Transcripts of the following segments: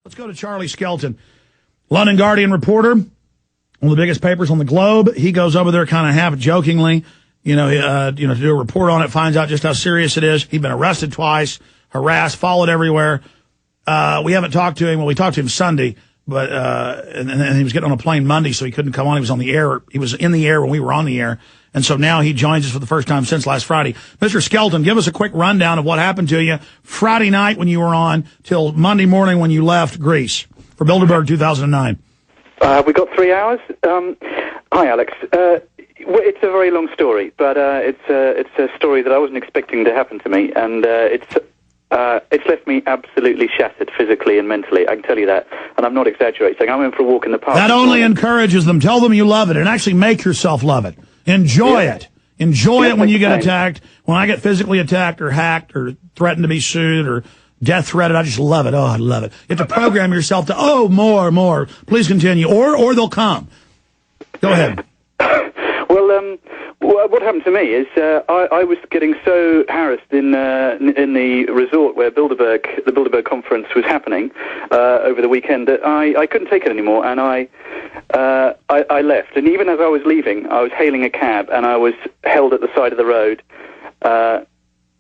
Let's go to Charlie Skelton, London Guardian reporter, one of the biggest papers on the globe. He goes over there kind of half-jokingly, to do a report on it, finds out just how serious it is. He'd been arrested twice, harassed, followed everywhere. We haven't talked to him. Well, we talked to him Sunday, but and he was getting on a plane Monday, so he couldn't come on. He was on the air. He was in the air when we were on the air. And so now he joins us for the first time since last Friday. Mr. Skelton, give us a quick rundown of what happened to you Friday night when you were on till Monday morning when you left Greece for Bilderberg 2009. We got 3 hours. Hi, Alex. It's a very long story, but it's a story that I wasn't expecting to happen to me, and it's left me absolutely shattered physically and mentally. I can tell you that, and I'm not exaggerating. I went for a walk in the park. That only encourages them. Tell them you love it, and actually make yourself love it. Enjoy it. Enjoy it when you get attacked. When I get physically attacked or hacked or threatened to be sued or death threatened, I just love it. Oh, I love it. You have to program yourself to, more. Please continue. Or they'll come. Go ahead. Well, what happened to me is I was getting so harassed in the resort where the Bilderberg conference was happening over the weekend that I couldn't take it anymore, and I left. And even as I was leaving, I was hailing a cab, and I was held at the side of the road.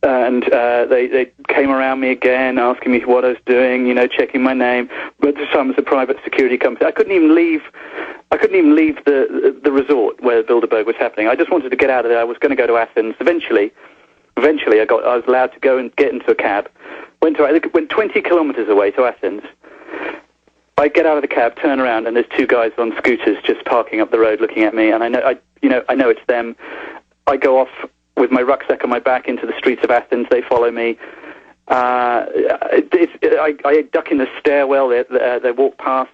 And they came around me again, asking me what I was doing, checking my name. But this time it was a private security company. I couldn't even leave the resort where Bilderberg was happening. I just wanted to get out of there. I was going to go to Athens. Eventually, I was allowed to go and get into a cab. Went 20 kilometers away to Athens. I get out of the cab, turn around, and there's two guys on scooters just parking up the road, looking at me. And I know it's them. I go off with my rucksack on my back into the streets of Athens. They follow me. I duck in the stairwell. They walk past,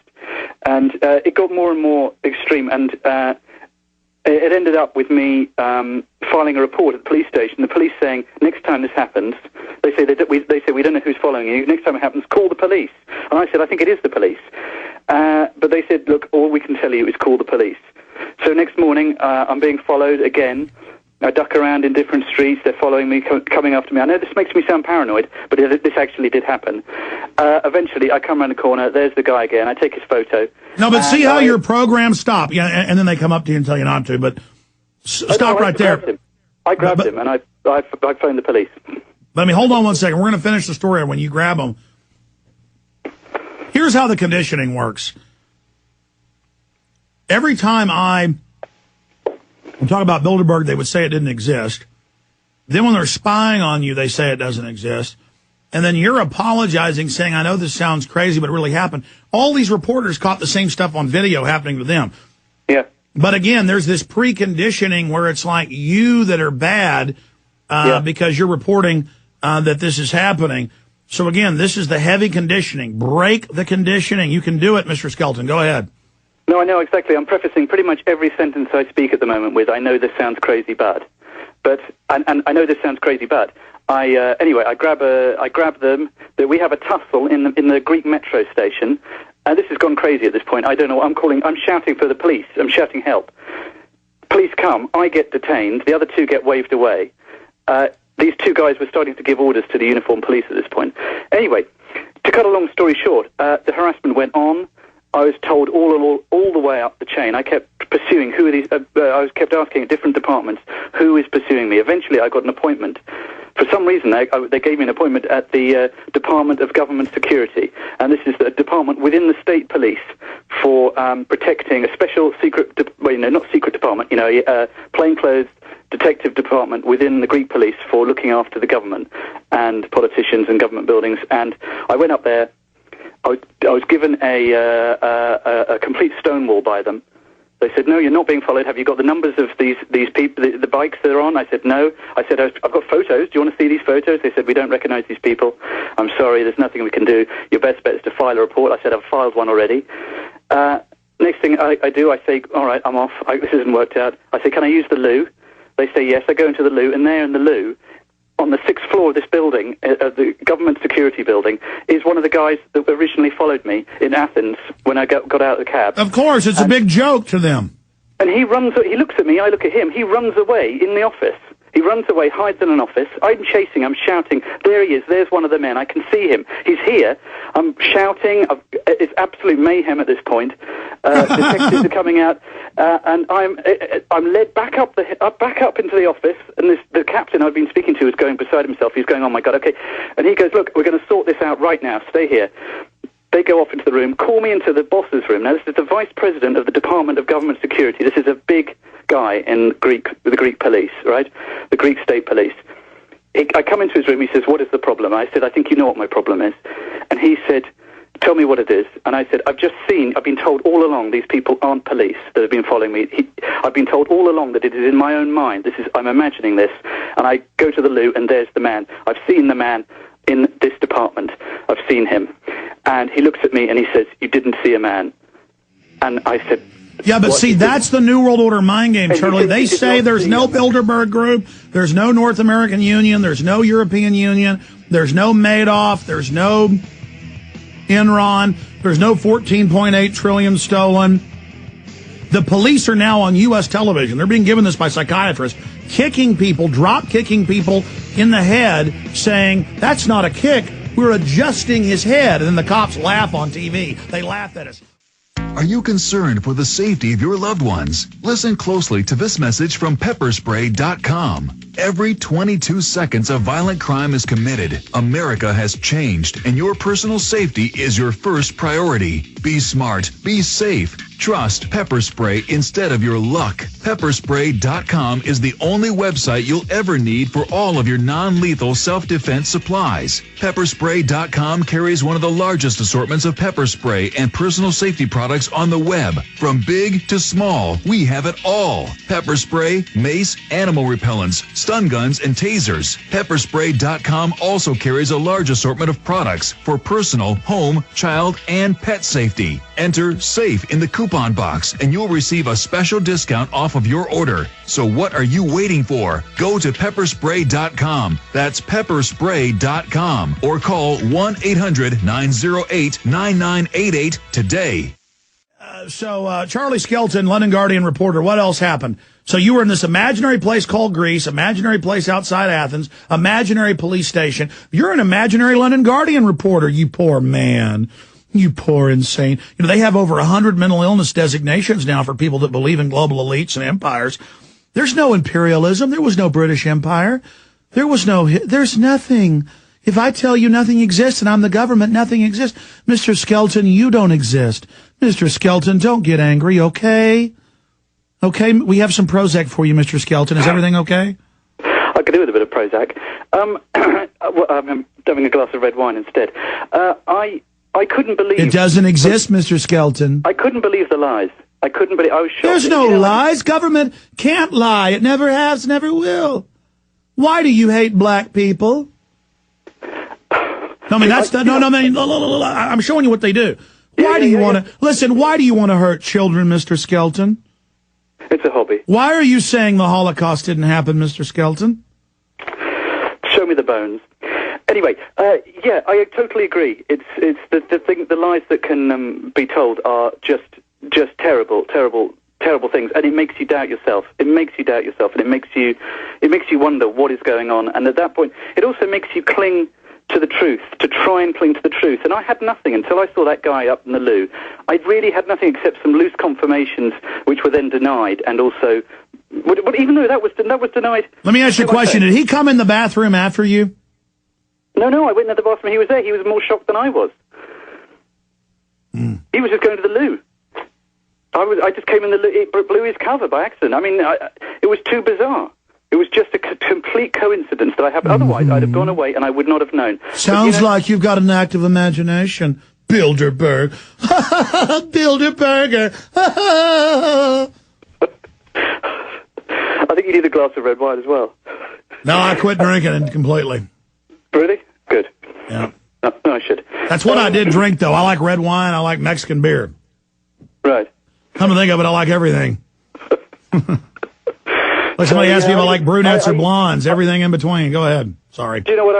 and it got more and more extreme. And it ended up with me filing a report at the police station. The police saying, next time this happens, they say we don't know who's following you. Next time it happens, call the police. And I said, I think it is the police. But they said, look, all we can tell you is call the police. So next morning, I'm being followed again. I duck around in different streets. They're following me, coming after me. I know this makes me sound paranoid, but this actually did happen. Eventually, I come around the corner. There's the guy again. I take his photo. No, but see how your programs stop. Yeah, and then they come up to you and tell you not to. But stop right there. I grabbed him, and I phoned the police. But hold on one second. We're going to finish the story when you grab him. Here's how the conditioning works. Every time I talk about Bilderberg, they would say it didn't exist. Then when they're spying on you, they say it doesn't exist. And then you're apologizing, saying, I know this sounds crazy, but it really happened. All these reporters caught the same stuff on video happening to them. Yeah. But again, there's this preconditioning where it's like you that are bad because you're reporting that this is happening. So again, this is the heavy conditioning. Break the conditioning. You can do it, Mr. Skelton. Go ahead. No, I know exactly. I'm prefacing pretty much every sentence I speak at the moment with, I know this sounds crazy, but and I know this sounds crazy, but anyway, I grab them. We have a tussle in the Greek metro station, and this has gone crazy at this point. I don't know what I'm calling. I'm shouting for the police. I'm shouting help. Police come. I get detained. The other two get waved away. These two guys were starting to give orders to the uniformed police at this point. Anyway, to cut a long story short, the harassment went on. I was told all the way up the chain. I kept pursuing who are these. I kept asking at different departments who is pursuing me. Eventually, I got an appointment. For some reason, they gave me an appointment at the Department of Government Security, and this is the department within the state police for protecting a special secret. Not secret department. Plainclothes detective department within the Greek police for looking after the government and politicians and government buildings. And I went up there. I was given a complete stonewall by them. They said, no, you're not being followed. Have you got the numbers of these people, the bikes they're on? I said, no. I said, I've got photos. Do you want to see these photos? They said, we don't recognize these people. I'm sorry, there's nothing we can do. Your best bet is to file a report. I said, I've filed one already. Next thing I do, I say, all right, I'm off. This hasn't worked out. I say, can I use the loo? They say, yes. I go into the loo, and there in the loo, on the 6th floor of this building, the government security building, is one of the guys that originally followed me in Athens when I got out of the cab. Of course, it's a big joke to them. And he looks at me, I look at him, he runs away in the office. He runs away, hides in an office. I'm chasing, I'm shouting, there he is, there's one of the men, I can see him. He's here. I'm shouting, it's absolute mayhem at this point. Detectives are coming out, and I'm led back up into the office, and the captain I've been speaking to is going beside himself. He's going, oh my God, okay. And he goes, look, we're going to sort this out right now, stay here. They go off into the room, call me into the boss's room. Now, this is the vice president of the Department of Government Security. This is a big guy in the Greek police, right? The Greek state police. I come into his room, he says, what is the problem? I said, I think you know what my problem is. And he said, tell me what it is. And I said, I've been told all along these people aren't police that have been following me. I've been told all along that it is in my own mind. I'm imagining this. And I go to the loo, and there's the man. I've seen the man in this department. I've seen him. And he looks at me and he says, you didn't see a man. And I said, yeah, but see, that's the New World Order mind game, Charlie. They say there's no Bilderberg Group, there's no North American Union, there's no European Union, there's no Madoff, there's no Enron, there's no 14.8 trillion stolen. The police are now on U.S. television. They're being given this by psychiatrists, kicking people, drop kicking people in the head, saying, that's not a kick, we're adjusting his head. And then the cops laugh on TV. They laugh at us. Are you concerned for the safety of your loved ones? Listen closely to this message from pepperspray.com. Every 22 seconds a violent crime is committed. America has changed, and your personal safety is your first priority. Be smart. Be safe. Trust pepper spray instead of your luck. Pepperspray.com is the only website you'll ever need for all of your non-lethal self-defense supplies. Pepperspray.com carries one of the largest assortments of pepper spray and personal safety products on the web. From big to small, we have it all. Pepper spray, mace, animal repellents, stun guns, and tasers. Pepperspray.com also carries a large assortment of products for personal, home, child, and pet safety. Enter SAFE in the coupon box, and you'll receive a special discount off of your order. So what are you waiting for? Go to pepperspray.com. That's pepperspray.com. Or call 1-800-908-9988 today. So Charlie Skelton, London Guardian reporter, what else happened? So you were in this imaginary place called Greece, imaginary place outside Athens, imaginary police station. You're an imaginary London Guardian reporter, you poor man. You poor insane. You know, they have over 100 mental illness designations now for people that believe in global elites and empires. There's no imperialism. There was no British Empire. There's nothing. If I tell you nothing exists and I'm the government, nothing exists. Mr. Skelton, you don't exist. Mr. Skelton, don't get angry, okay? Okay, we have some Prozac for you, Mr. Skelton. Is everything okay? I could do with a bit of Prozac. I'm having a glass of red wine instead. I couldn't believe... It doesn't exist, Mr. Skelton. I couldn't believe the lies. I was shocked. There's no lies. Government can't lie. It never has, never will. Why do you hate black people? No, I mean, I'm showing you what they do. Why do you want to hurt children, Mr. Skelton? It's a hobby. Why are you saying the Holocaust didn't happen, Mr. Skelton? Show me the bones. Anyway, yeah, I totally agree. It's the lies that can be told are just terrible things, and it makes you doubt yourself. And it makes you wonder what is going on. And at that point, it also makes you cling to the truth, to try and cling to the truth. And I had nothing until I saw that guy up in the loo. I really had nothing except some loose confirmations, which were then denied, and also, but even though that was denied. Let me ask you a question. Did he come in the bathroom after you? No, I went into the bathroom. He was there. He was more shocked than I was. He was just going to the loo. I just came in the loo. It blew his cover by accident. I mean, it was too bizarre. It was just a complete coincidence that I happened. Otherwise, I'd have gone away and I would not have known. Sounds like you've got an active imagination. Bilderberg. Bilderberger. I think you need a glass of red wine as well. No, I quit drinking it completely. Really? Good. Yeah. No, I should. That's what I did drink, though. I like red wine. I like Mexican beer. Right. Come to think of it, I like everything. Like somebody asked me if I like brunettes or blondes, everything in between. Go ahead. Sorry. Do you know what?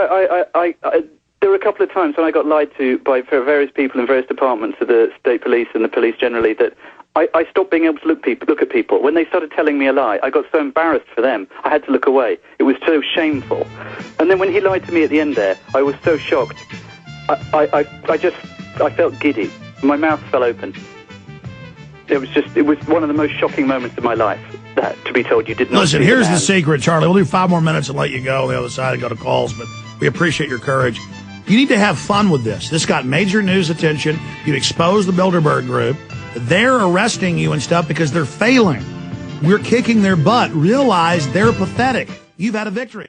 There were a couple of times when I got lied to by various people in various departments of the state police and the police generally that I stopped being able to look at people. When they started telling me a lie, I got so embarrassed for them, I had to look away. It was so shameful. And then when he lied to me at the end there, I was so shocked. I felt giddy. My mouth fell open. It was one of the most shocking moments of my life, that to be told you did not. Listen, here's the secret, Charlie. We'll do 5 more minutes and let you go on the other side and go to calls, but we appreciate your courage. You need to have fun with this. This got major news attention. You exposed the Bilderberg group. They're arresting you and stuff because they're failing. We're kicking their butt. Realize they're pathetic. You've had a victory.